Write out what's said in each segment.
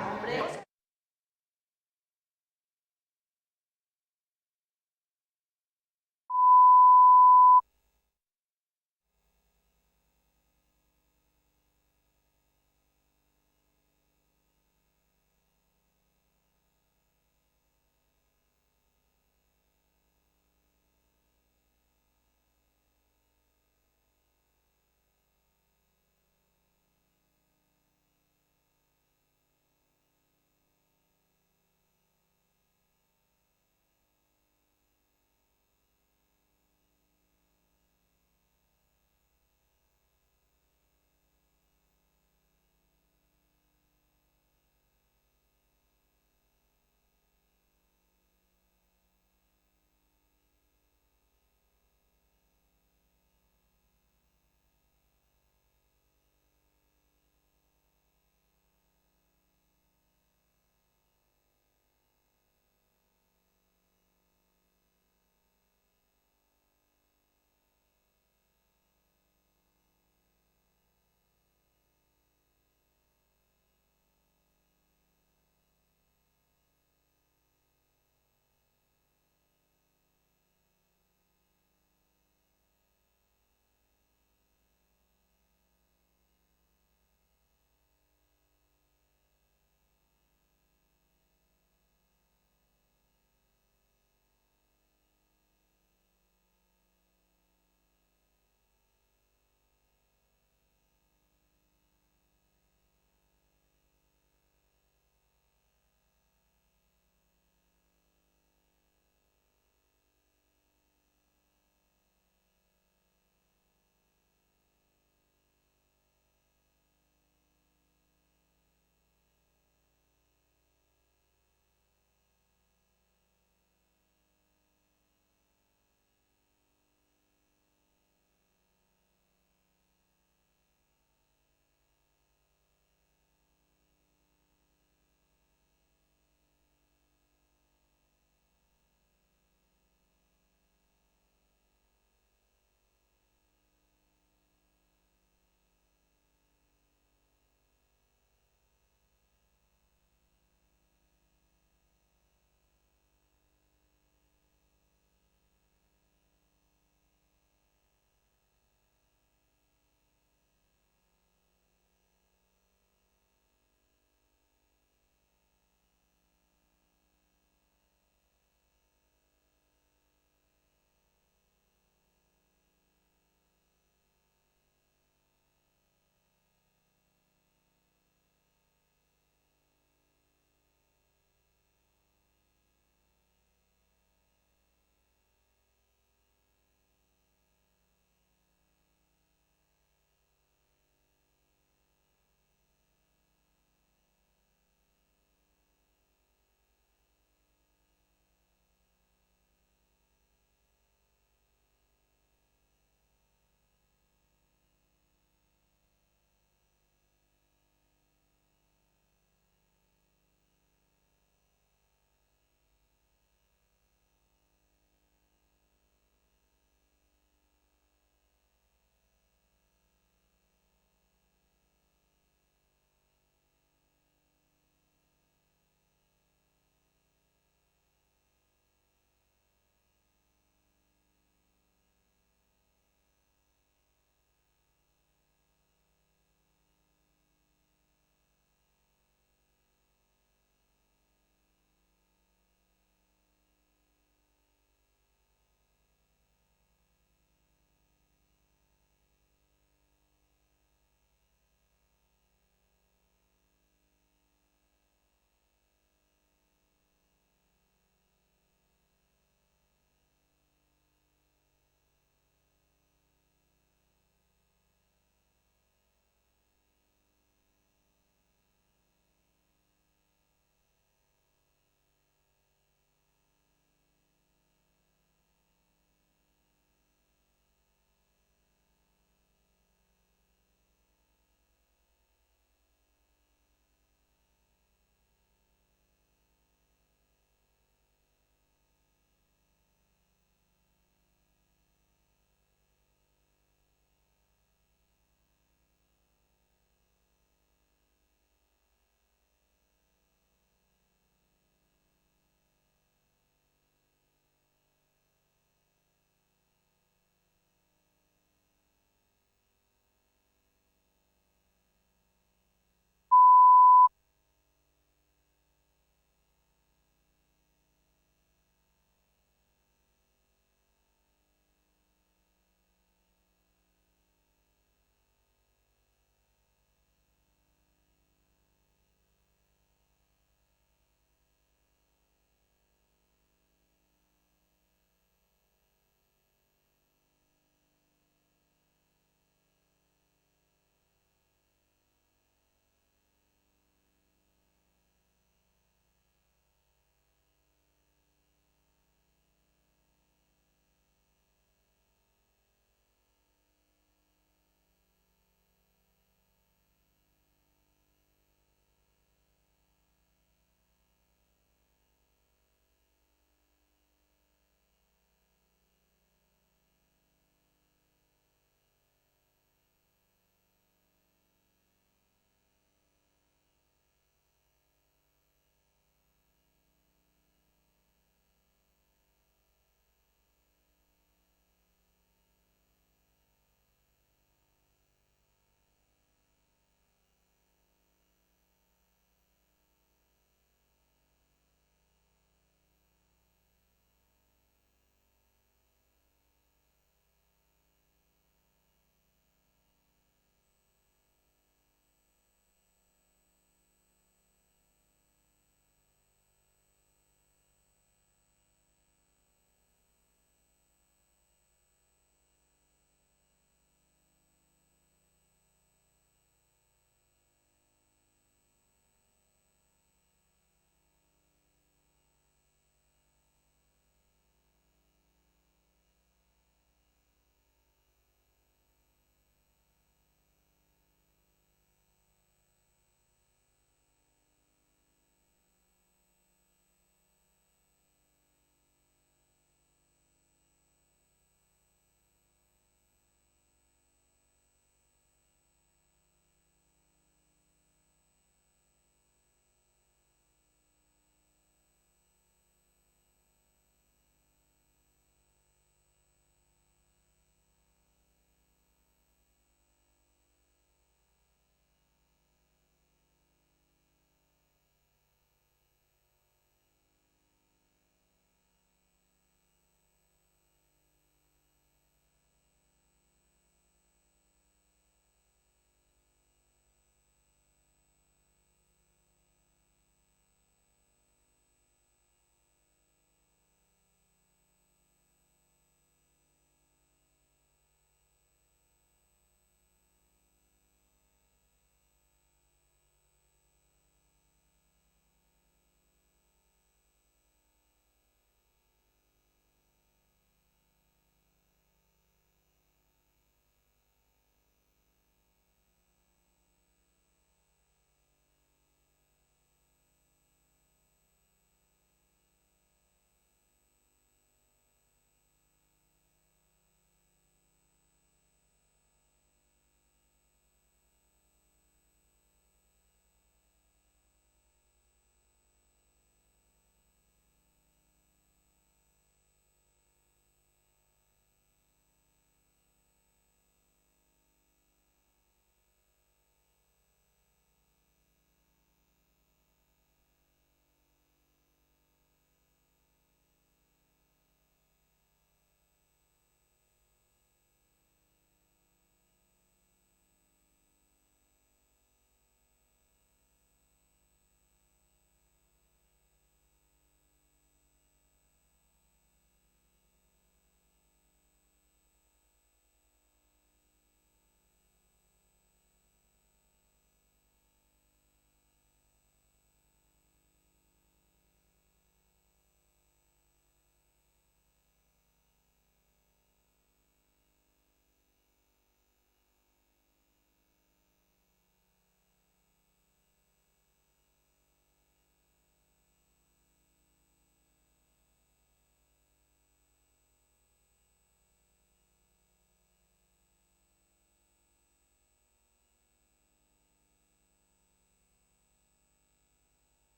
hombre.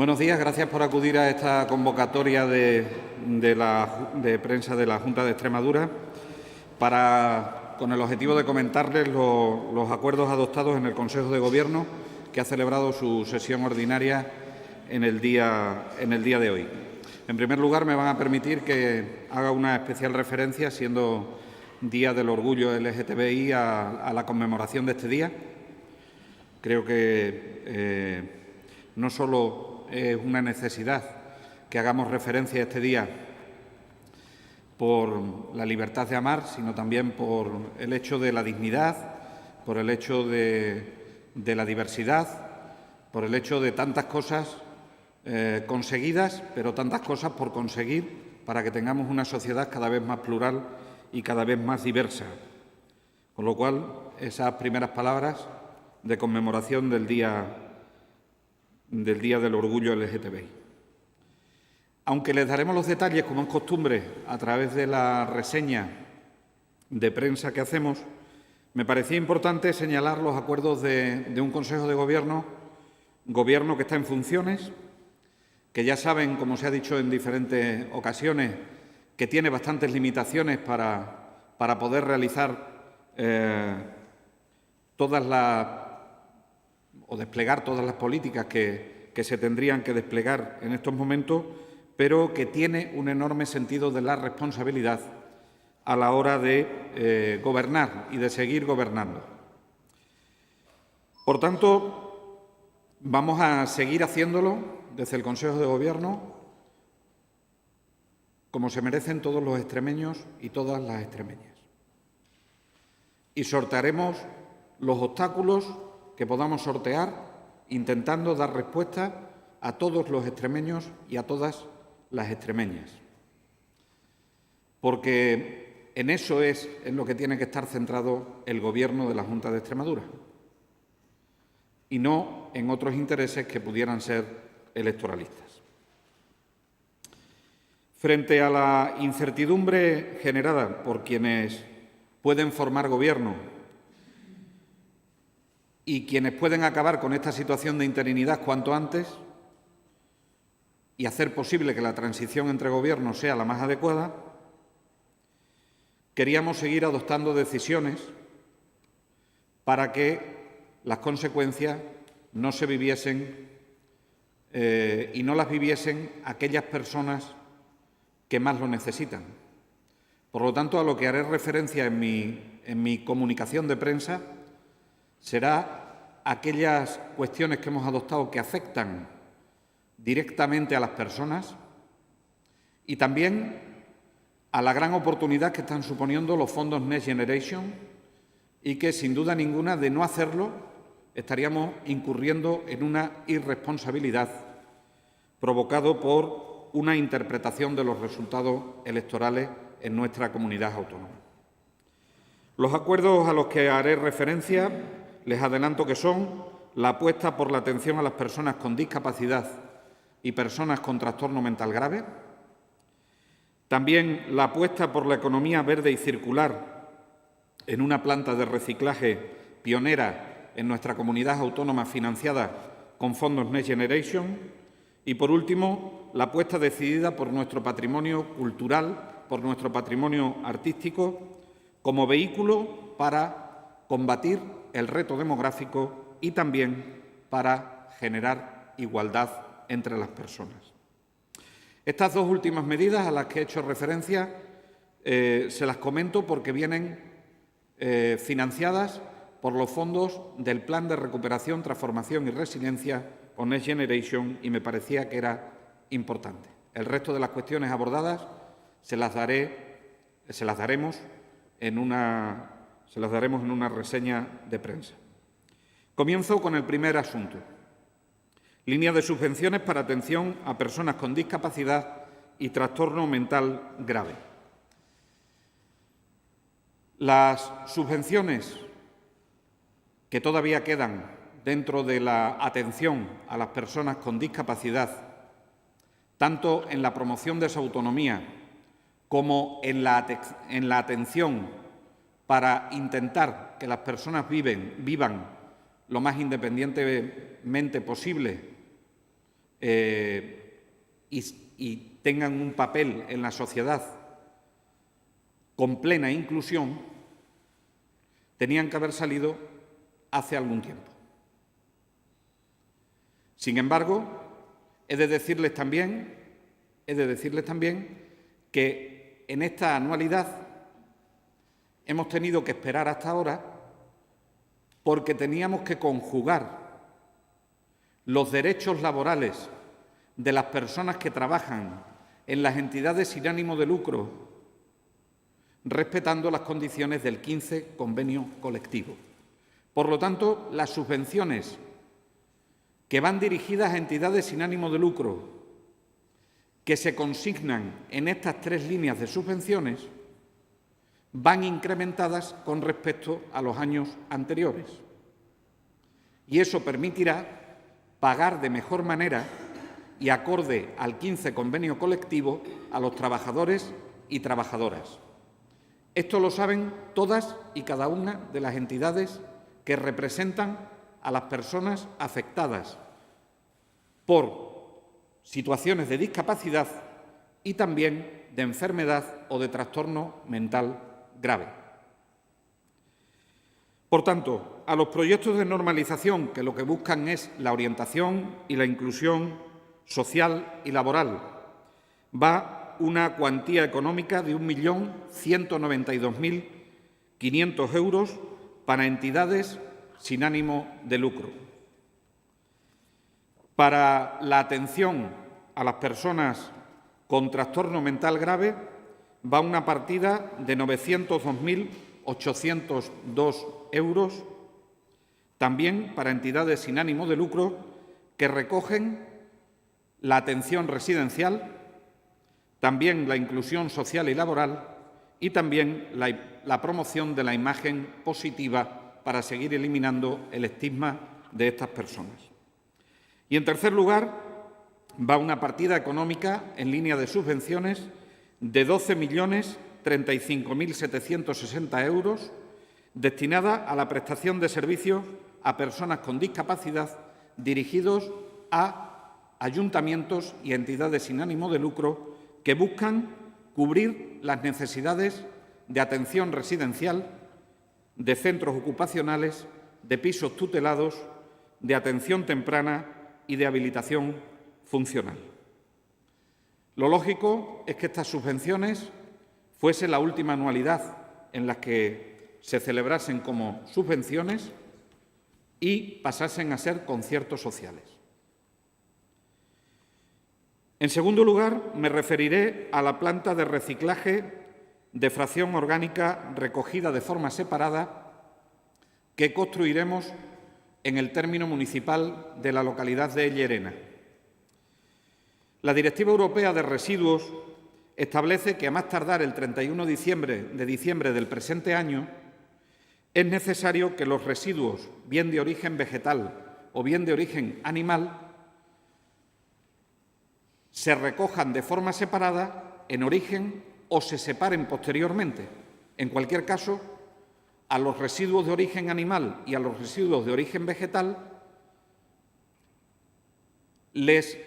Buenos días, gracias por acudir a esta convocatoria de prensa de la Junta de Extremadura con el objetivo de comentarles los acuerdos adoptados en el Consejo de Gobierno que ha celebrado su sesión ordinaria en el día de hoy. En primer lugar, me van a permitir que haga una especial referencia, siendo Día del Orgullo LGTBI, a la conmemoración de este día. Creo que no solo es una necesidad que hagamos referencia a este día por la libertad de amar, sino también por el hecho de la dignidad, por el hecho de la diversidad, por el hecho de tantas cosas conseguidas, pero tantas cosas por conseguir para que tengamos una sociedad cada vez más plural y cada vez más diversa. Con lo cual, esas primeras palabras de conmemoración del Día del Orgullo LGTBI. Aunque les daremos los detalles, como es costumbre, a través de la reseña de prensa que hacemos, me parecía importante señalar los acuerdos de un Consejo de Gobierno que está en funciones, que ya saben, como se ha dicho en diferentes ocasiones, que tiene bastantes limitaciones para poder realizar desplegar todas las políticas que se tendrían que desplegar en estos momentos, pero que tiene un enorme sentido de la responsabilidad a la hora de gobernar y de seguir gobernando. Por tanto, vamos a seguir haciéndolo desde el Consejo de Gobierno como se merecen todos los extremeños y todas las extremeñas. Y sortearemos los obstáculos que podamos sortear, intentando dar respuesta a todos los extremeños y a todas las extremeñas. Porque en eso es en lo que tiene que estar centrado el Gobierno de la Junta de Extremadura, y no en otros intereses que pudieran ser electoralistas. Frente a la incertidumbre generada por quienes pueden formar Gobierno y quienes pueden acabar con esta situación de interinidad cuanto antes y hacer posible que la transición entre gobiernos sea la más adecuada, queríamos seguir adoptando decisiones para que las consecuencias no se viviesen y no las viviesen aquellas personas que más lo necesitan. Por lo tanto, a lo que haré referencia en mi comunicación de prensa será aquellas cuestiones que hemos adoptado que afectan directamente a las personas y también a la gran oportunidad que están suponiendo los fondos Next Generation y que, sin duda ninguna, de no hacerlo, estaríamos incurriendo en una irresponsabilidad provocado por una interpretación de los resultados electorales en nuestra comunidad autónoma. Los acuerdos a los que haré referencia les adelanto que son la apuesta por la atención a las personas con discapacidad y personas con trastorno mental grave, también la apuesta por la economía verde y circular en una planta de reciclaje pionera en nuestra comunidad autónoma financiada con fondos Next Generation y, por último, la apuesta decidida por nuestro patrimonio cultural, por nuestro patrimonio artístico, como vehículo para combatir el reto demográfico y también para generar igualdad entre las personas. Estas dos últimas medidas a las que he hecho referencia se las comento porque vienen financiadas por los fondos del Plan de Recuperación, Transformación y Resiliencia o Next Generation y me parecía que era importante. El resto de las cuestiones abordadas se las daremos en una reseña de prensa. Comienzo con el primer asunto. Línea de subvenciones para atención a personas con discapacidad y trastorno mental grave. Las subvenciones que todavía quedan dentro de la atención a las personas con discapacidad, tanto en la promoción de su autonomía como en la atención para intentar que las personas vivan lo más independientemente posible y tengan un papel en la sociedad con plena inclusión, tenían que haber salido hace algún tiempo. Sin embargo, he de decirles también que en esta anualidad hemos tenido que esperar hasta ahora porque teníamos que conjugar los derechos laborales de las personas que trabajan en las entidades sin ánimo de lucro, respetando las condiciones del 15 convenio colectivo. Por lo tanto, las subvenciones que van dirigidas a entidades sin ánimo de lucro, que se consignan en estas 3 líneas de subvenciones, van incrementadas con respecto a los años anteriores. Y eso permitirá pagar de mejor manera y acorde al 15 convenio colectivo a los trabajadores y trabajadoras. Esto lo saben todas y cada una de las entidades que representan a las personas afectadas por situaciones de discapacidad y también de enfermedad o de trastorno mental grave. Por tanto, a los proyectos de normalización que lo que buscan es la orientación y la inclusión social y laboral, va una cuantía económica de 1.192.500 euros para entidades sin ánimo de lucro. Para la atención a las personas con trastorno mental grave va una partida de 902.802 euros, también para entidades sin ánimo de lucro que recogen la atención residencial, también la inclusión social y laboral y también la promoción de la imagen positiva para seguir eliminando el estigma de estas personas. Y, en tercer lugar, va una partida económica en línea de subvenciones de 12.035.760 euros destinada a la prestación de servicios a personas con discapacidad dirigidos a ayuntamientos y entidades sin ánimo de lucro que buscan cubrir las necesidades de atención residencial, de centros ocupacionales, de pisos tutelados, de atención temprana y de habilitación funcional. Lo lógico es que estas subvenciones fuese la última anualidad en la que se celebrasen como subvenciones y pasasen a ser conciertos sociales. En segundo lugar, me referiré a la planta de reciclaje de fracción orgánica recogida de forma separada que construiremos en el término municipal de la localidad de Llerena. La Directiva Europea de Residuos establece que a más tardar el 31 de diciembre del presente año es necesario que los residuos, bien de origen vegetal o bien de origen animal, se recojan de forma separada en origen o se separen posteriormente. En cualquier caso, a los residuos de origen animal y a los residuos de origen vegetal les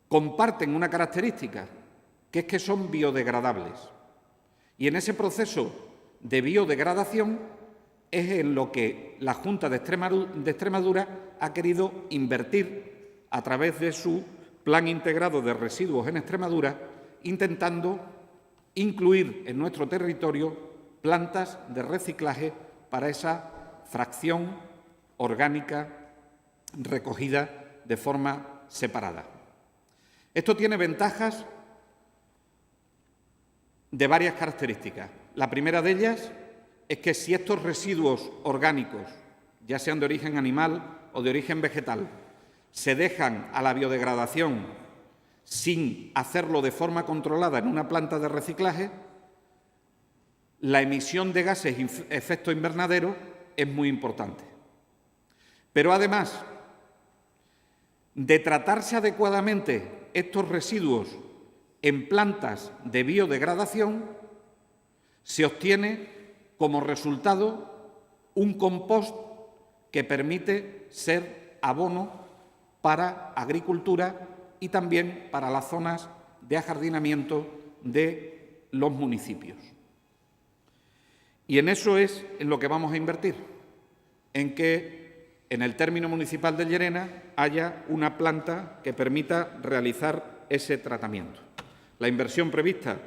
comparten una característica, que es que son biodegradables. Y en ese proceso de biodegradación es en lo que la Junta de Extremadura ha querido invertir a través de su Plan Integrado de Residuos en Extremadura, intentando incluir en nuestro territorio plantas de reciclaje para esa fracción orgánica recogida de forma separada. Esto tiene ventajas de varias características. La primera de ellas es que si estos residuos orgánicos, ya sean de origen animal o de origen vegetal, se dejan a la biodegradación sin hacerlo de forma controlada en una planta de reciclaje, la emisión de gases de efecto invernadero es muy importante. Pero además de tratarse adecuadamente estos residuos en plantas de biodegradación, se obtiene como resultado un compost que permite ser abono para agricultura y también para las zonas de ajardinamiento de los municipios. Y en eso es en lo que vamos a invertir, en que en el término municipal de Llerena haya una planta que permita realizar ese tratamiento. La inversión prevista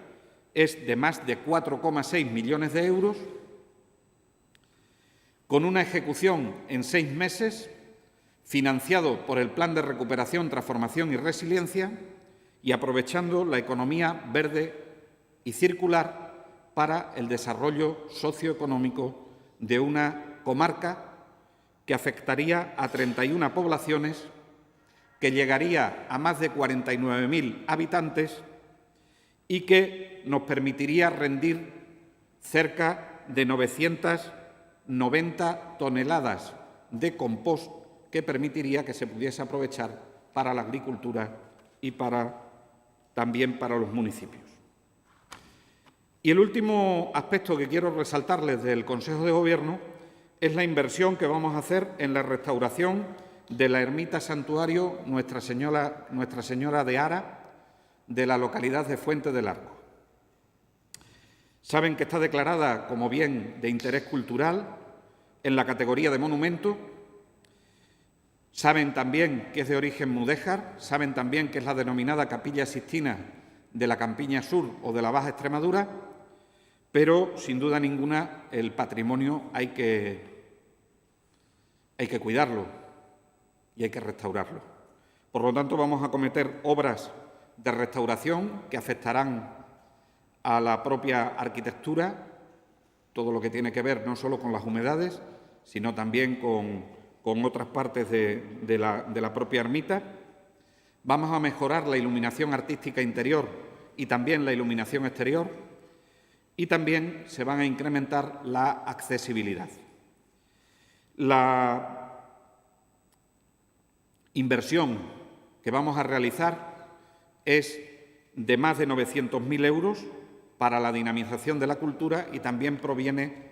es de más de 4,6 millones de euros, con una ejecución en 6 meses, financiado por el Plan de Recuperación, Transformación y Resiliencia y aprovechando la economía verde y circular para el desarrollo socioeconómico de una comarca que afectaría a 31 poblaciones, que llegaría a más de 49.000 habitantes y que nos permitiría rendir cerca de 990 toneladas de compost, que permitiría que se pudiese aprovechar para la agricultura y también para los municipios. Y el último aspecto que quiero resaltarles del Consejo de Gobierno es la inversión que vamos a hacer en la restauración de la ermita santuario Nuestra Señora de Ara, de la localidad de Fuente del Arco. Saben que está declarada como bien de interés cultural en la categoría de monumento. Saben también que es de origen mudéjar, saben también que es la denominada Capilla Sixtina de la Campiña Sur o de la Baja Extremadura, pero sin duda ninguna el patrimonio hay que cuidarlo y hay que restaurarlo. Por lo tanto, vamos a acometer obras de restauración que afectarán a la propia arquitectura, todo lo que tiene que ver no solo con las humedades, sino también con otras partes de la propia ermita. Vamos a mejorar la iluminación artística interior y también la iluminación exterior, y también se van a incrementar la accesibilidad. La inversión que vamos a realizar es de más de 900.000 euros para la dinamización de la cultura y también proviene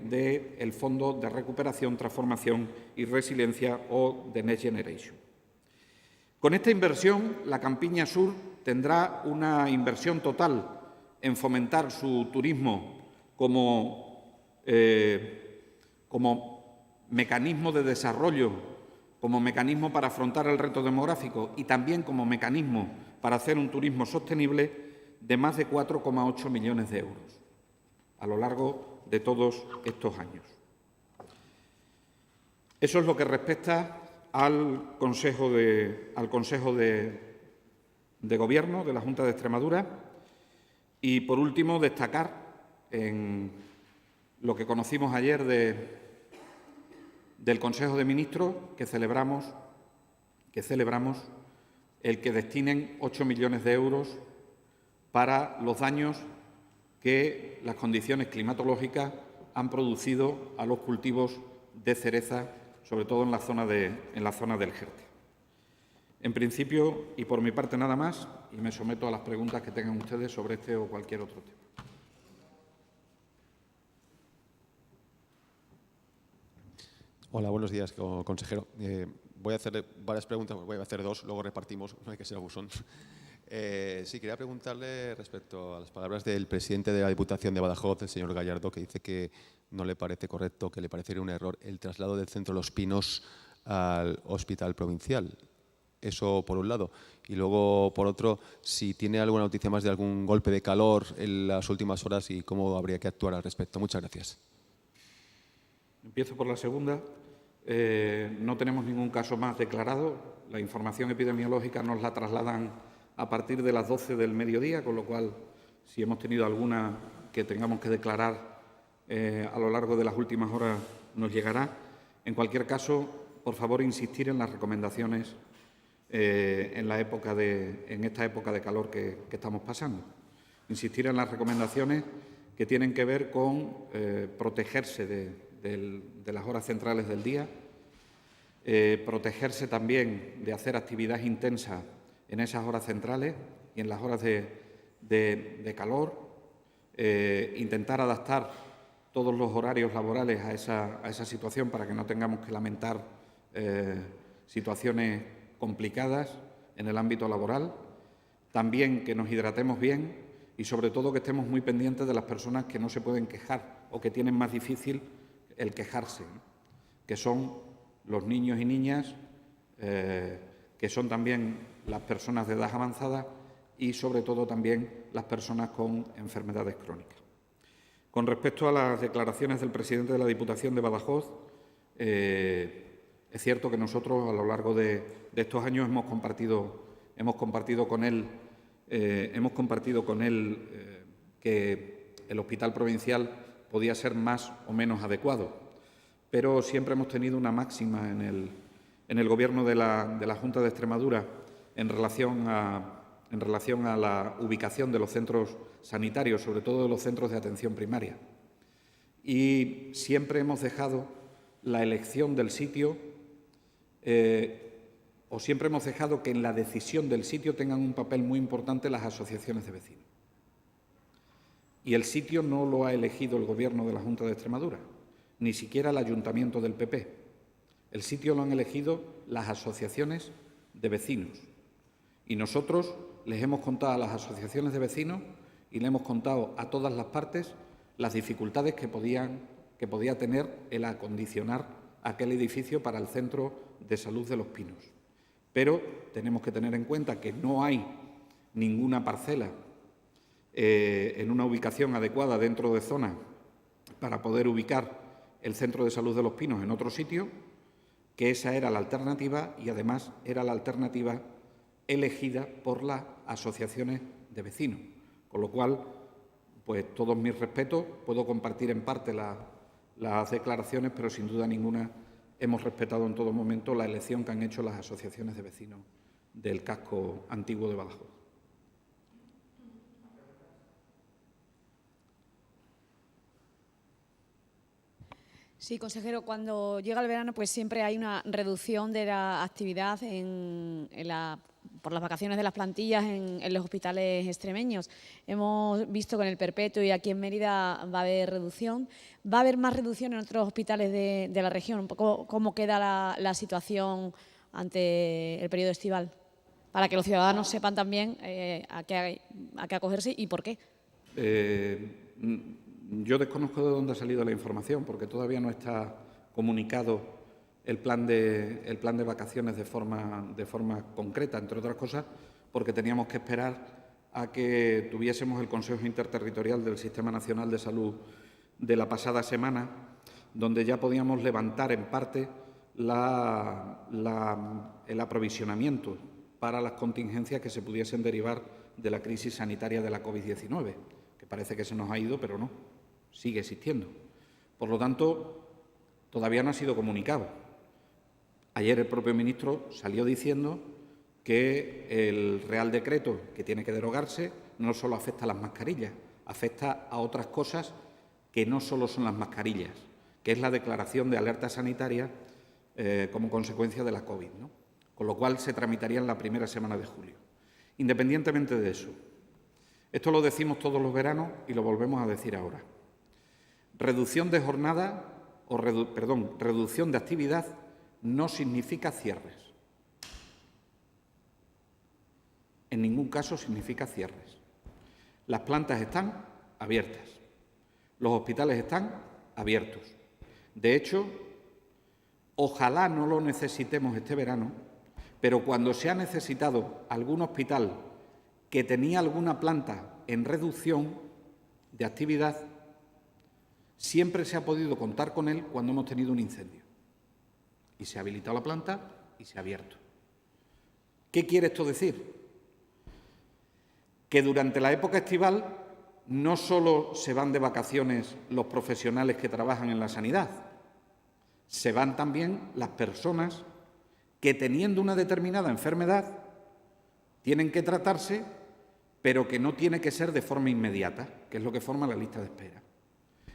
del Fondo de Recuperación, Transformación y Resiliencia o de Next Generation. Con esta inversión, la Campiña Sur tendrá una inversión total en fomentar su turismo como mecanismo de desarrollo, como mecanismo para afrontar el reto demográfico y también como mecanismo para hacer un turismo sostenible, de más de 4,8 millones de euros a lo largo de todos estos años. Eso es lo que respecta al Consejo de Gobierno de la Junta de Extremadura. Y, por último, destacar en lo que conocimos ayer del Consejo de Ministros que celebramos el que destinen 8 millones de euros para los daños que las condiciones climatológicas han producido a los cultivos de cereza, sobre todo en la zona del Jerte. En principio, y por mi parte nada más, y me someto a las preguntas que tengan ustedes sobre este o cualquier otro tema. Hola, buenos días, consejero. Voy a hacer varias preguntas, voy a hacer dos, luego repartimos, no hay que ser abusón. Sí, quería preguntarle respecto a las palabras del presidente de la Diputación de Badajoz, el señor Gallardo, que dice que no le parece correcto, que le parecería un error el traslado del Centro Los Pinos al Hospital Provincial. Eso por un lado. Y luego, por otro, si tiene alguna noticia más de algún golpe de calor en las últimas horas y cómo habría que actuar al respecto. Muchas gracias. Empiezo por la segunda. No tenemos ningún caso más declarado. La información epidemiológica nos la trasladan a partir de las 12 del mediodía, con lo cual, si hemos tenido alguna que tengamos que declarar a lo largo de las últimas horas, nos llegará. En cualquier caso, por favor, insistir en las recomendaciones en esta época de calor que estamos pasando. Insistir en las recomendaciones que tienen que ver con protegerse de las horas centrales del día, protegerse también de hacer actividad intensa en esas horas centrales y en las horas de calor, intentar adaptar todos los horarios laborales a esa situación para que no tengamos que lamentar situaciones complicadas en el ámbito laboral, también que nos hidratemos bien y, sobre todo, que estemos muy pendientes de las personas que no se pueden quejar o que tienen más difícil el quejarse, ¿no?, que son los niños y niñas, que son también las personas de edad avanzada y, sobre todo, también las personas con enfermedades crónicas. Con respecto a las declaraciones del presidente de la Diputación de Badajoz, es cierto que nosotros, a lo largo de estos años, hemos compartido con él que el hospital provincial podía ser más o menos adecuado, pero siempre hemos tenido una máxima en el Gobierno de la Junta de Extremadura en relación a la ubicación de los centros sanitarios, sobre todo de los centros de atención primaria. Y siempre hemos dejado la elección del sitio, o siempre hemos dejado que en la decisión del sitio tengan un papel muy importante las asociaciones de vecinos. Y el sitio no lo ha elegido el Gobierno de la Junta de Extremadura, ni siquiera el Ayuntamiento del PP. El sitio lo han elegido las asociaciones de vecinos. Y nosotros les hemos contado a las asociaciones de vecinos y le hemos contado a todas las partes las dificultades que podía tener el acondicionar aquel edificio para el Centro de Salud de Los Pinos. Pero tenemos que tener en cuenta que no hay ninguna parcela en una ubicación adecuada dentro de zona para poder ubicar el Centro de Salud de Los Pinos en otro sitio, que esa era la alternativa y, además, era la alternativa elegida por las asociaciones de vecinos. Con lo cual, pues todos mis respetos, puedo compartir en parte las declaraciones, pero sin duda ninguna hemos respetado en todo momento la elección que han hecho las asociaciones de vecinos del casco antiguo de Badajoz. Sí, consejero, cuando llega el verano pues siempre hay una reducción de la actividad por las vacaciones de las plantillas en los hospitales extremeños. Hemos visto que en el Perpetuo y aquí en Mérida va a haber reducción. ¿Va a haber más reducción en otros hospitales de la región? Un poco cómo queda la situación ante el periodo estival, para que los ciudadanos sepan también a qué acogerse y por qué. Yo desconozco de dónde ha salido la información, porque todavía no está comunicado el plan de vacaciones de forma concreta, entre otras cosas, porque teníamos que esperar a que tuviésemos el Consejo Interterritorial del Sistema Nacional de Salud de la pasada semana, donde ya podíamos levantar en parte el aprovisionamiento para las contingencias que se pudiesen derivar de la crisis sanitaria de la COVID-19, que parece que se nos ha ido, pero no, sigue existiendo. Por lo tanto, todavía no ha sido comunicado. Ayer el propio ministro salió diciendo que el Real Decreto, que tiene que derogarse, no solo afecta a las mascarillas, afecta a otras cosas que no solo son las mascarillas, que es la declaración de alerta sanitaria como consecuencia de la COVID, ¿no? Con lo cual se tramitaría en la primera semana de julio. Independientemente de eso, esto lo decimos todos los veranos y lo volvemos a decir ahora. Reducción de jornada, reducción de actividad no significa cierres. En ningún caso significa cierres. Las plantas están abiertas. Los hospitales están abiertos. De hecho, ojalá no lo necesitemos este verano, pero cuando se ha necesitado algún hospital que tenía alguna planta en reducción de actividad, siempre se ha podido contar con él cuando hemos tenido un incendio. Y se ha habilitado la planta y se ha abierto. ¿Qué quiere esto decir? Que durante la época estival no solo se van de vacaciones los profesionales que trabajan en la sanidad, se van también las personas que, teniendo una determinada enfermedad, tienen que tratarse, pero que no tiene que ser de forma inmediata, que es lo que forma la lista de espera.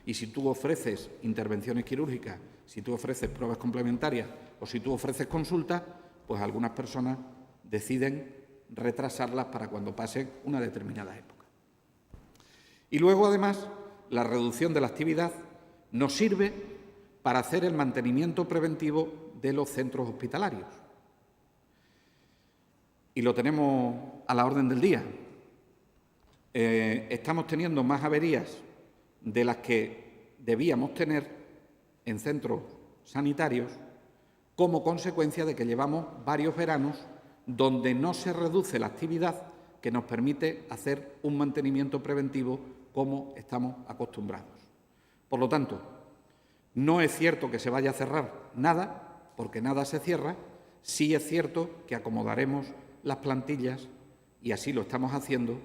Y si tú ofreces intervenciones quirúrgicas, si tú ofreces pruebas complementarias o si tú ofreces consultas, pues algunas personas deciden retrasarlas para cuando pase una determinada época. Y luego, además, la reducción de la actividad nos sirve para hacer el mantenimiento preventivo de los centros hospitalarios. Y lo tenemos a la orden del día. Estamos teniendo más averías de las que debíamos tener en centros sanitarios como consecuencia de que llevamos varios veranos donde no se reduce la actividad que nos permite hacer un mantenimiento preventivo como estamos acostumbrados. Por lo tanto, no es cierto que se vaya a cerrar nada, porque nada se cierra. Sí es cierto que acomodaremos las plantillas, y así lo estamos haciendo,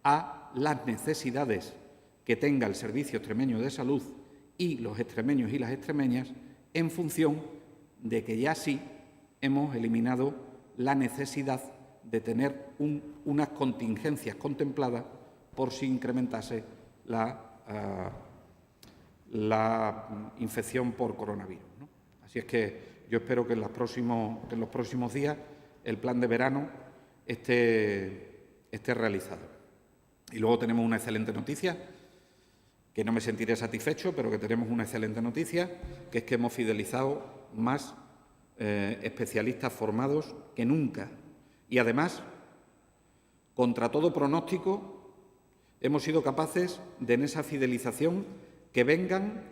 a las necesidades que tenga el Servicio Extremeño de Salud y los extremeños y las extremeñas en función de que ya sí hemos eliminado la necesidad de tener unas contingencias contempladas por si incrementase la infección por coronavirus, ¿no? Así es que yo espero que en los próximos días el plan de verano esté realizado. Y luego tenemos una excelente noticia, que no me sentiré satisfecho, pero que tenemos una excelente noticia, que es que hemos fidelizado más especialistas formados que nunca. Y además, contra todo pronóstico, hemos sido capaces de, en esa fidelización, que vengan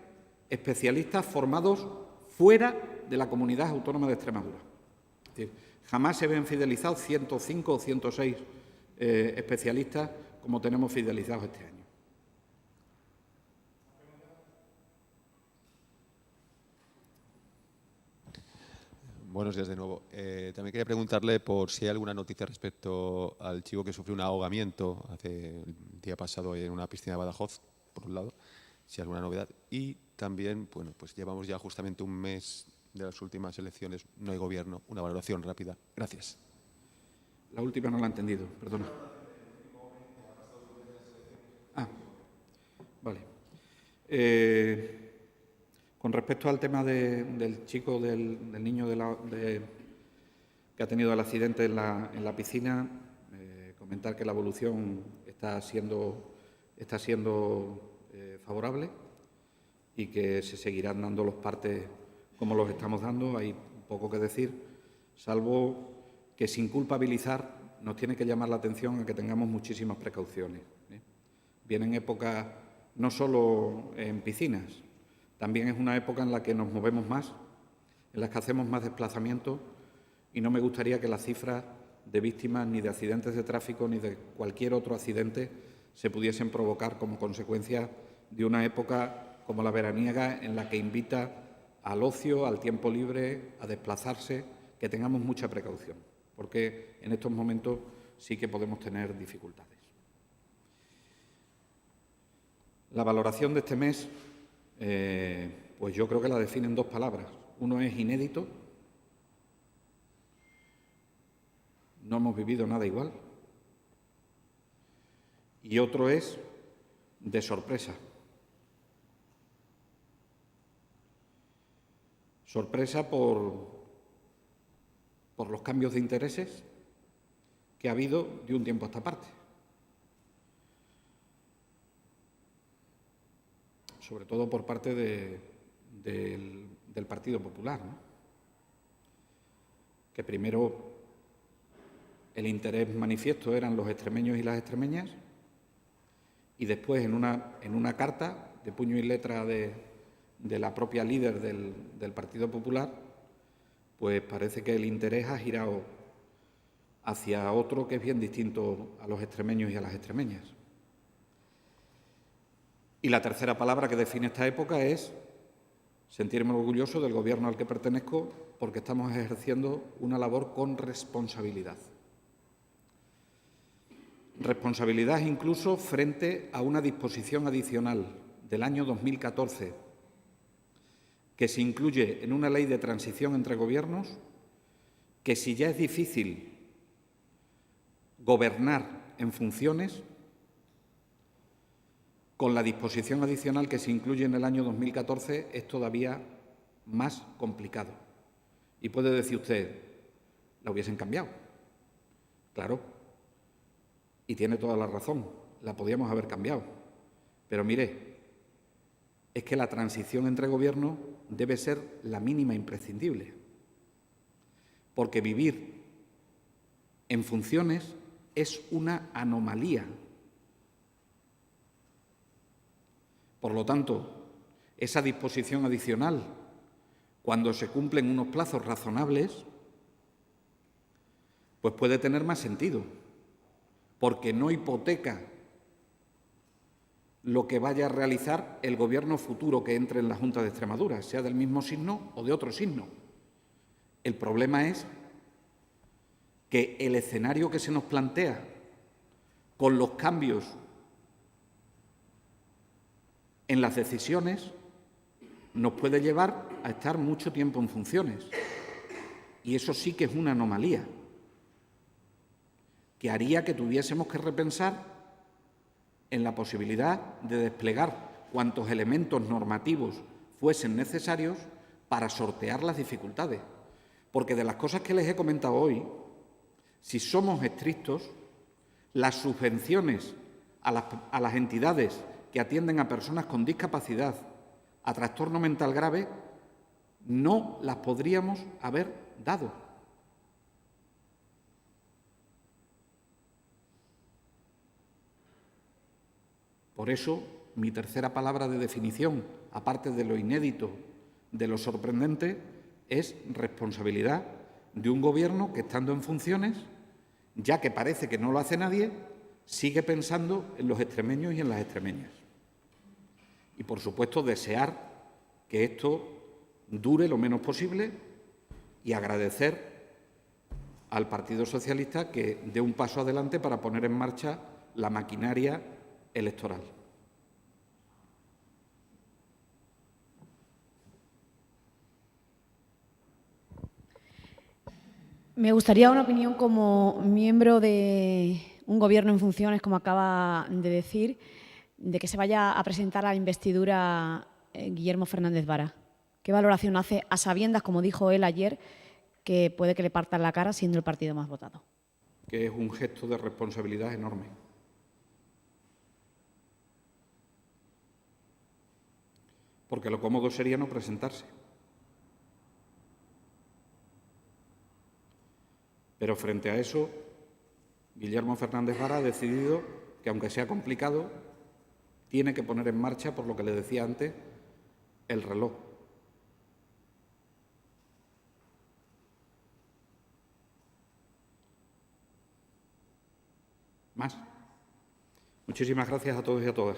especialistas formados fuera de la Comunidad Autónoma de Extremadura. Es decir, jamás se ven fidelizados 105 o 106 especialistas como tenemos fidelizados este año. Buenos días de nuevo. También quería preguntarle por si hay alguna noticia respecto al chico que sufrió un ahogamiento el día pasado en una piscina de Badajoz, por un lado, si hay alguna novedad. Y también, bueno, pues llevamos ya justamente un mes de las últimas elecciones, no hay gobierno, una valoración rápida. Gracias. La última no la he entendido, perdona. Vale. Con respecto al tema del chico, del niño que ha tenido el accidente en la piscina, comentar que la evolución está siendo favorable y que se seguirán dando los partes como los estamos dando. Hay poco que decir, salvo que sin culpabilizar nos tiene que llamar la atención a que tengamos muchísimas precauciones. Vienen épocas no solo en piscinas, también es una época en la que nos movemos más, en la que hacemos más desplazamientos, y no me gustaría que las cifras de víctimas ni de accidentes de tráfico ni de cualquier otro accidente se pudiesen provocar como consecuencia de una época como la veraniega, en la que invita al ocio, al tiempo libre, a desplazarse, que tengamos mucha precaución, porque en estos momentos sí que podemos tener dificultades. La valoración de este mes, pues yo creo que la definen dos palabras. Uno es inédito. No hemos vivido nada igual. Y otro es de sorpresa. Sorpresa por los cambios de intereses que ha habido de un tiempo a esta parte. Sobre todo por parte del Partido Popular, ¿no? Que primero el interés manifiesto eran los extremeños y las extremeñas, y después en una carta de puño y letra de la propia líder del Partido Popular, pues parece que el interés ha girado hacia otro que es bien distinto a los extremeños y a las extremeñas. Y la tercera palabra que define esta época es sentirme orgulloso del Gobierno al que pertenezco, porque estamos ejerciendo una labor con responsabilidad. Responsabilidad incluso frente a una disposición adicional del año 2014 que se incluye en una ley de transición entre gobiernos, que si ya es difícil gobernar en funciones, con la disposición adicional que se incluye en el año 2014 es todavía más complicado. Y puede decir usted, la hubiesen cambiado. Claro, y tiene toda la razón, la podíamos haber cambiado. Pero mire, es que la transición entre gobiernos debe ser la mínima imprescindible. porque vivir en funciones es una anomalía. Por lo tanto, esa disposición adicional, cuando se cumplen unos plazos razonables, pues puede tener más sentido, porque no hipoteca lo que vaya a realizar el Gobierno futuro que entre en la Junta de Extremadura, sea del mismo signo o de otro signo. El problema es que el escenario que se nos plantea con los cambios en las decisiones nos puede llevar a estar mucho tiempo en funciones. Y eso sí que es una anomalía, que haría que tuviésemos que repensar en la posibilidad de desplegar cuantos elementos normativos fuesen necesarios para sortear las dificultades. Porque de las cosas que les he comentado hoy, si somos estrictos, las subvenciones a las entidades que atienden a personas con discapacidad, a trastorno mental grave, no las podríamos haber dado. Por eso, mi tercera palabra de definición, aparte de lo inédito, de lo sorprendente, es responsabilidad de un Gobierno que, estando en funciones, ya que parece que no lo hace nadie, sigue pensando en los extremeños y en las extremeñas. Y, por supuesto, desear que esto dure lo menos posible y agradecer al Partido Socialista que dé un paso adelante para poner en marcha la maquinaria electoral. Me gustaría una opinión como miembro de un Gobierno en funciones, como acaba de decir, de que se vaya a presentar a la investidura Guillermo Fernández Vara. ¿Qué valoración hace a sabiendas, como dijo él ayer, que puede que le partan la cara siendo el partido más votado? Que es un gesto de responsabilidad enorme. Porque lo cómodo sería no presentarse. Pero frente a eso, Guillermo Fernández Vara ha decidido que, aunque sea complicado, tiene que poner en marcha, por lo que le decía antes, el reloj. Más. Muchísimas gracias a todos y a todas.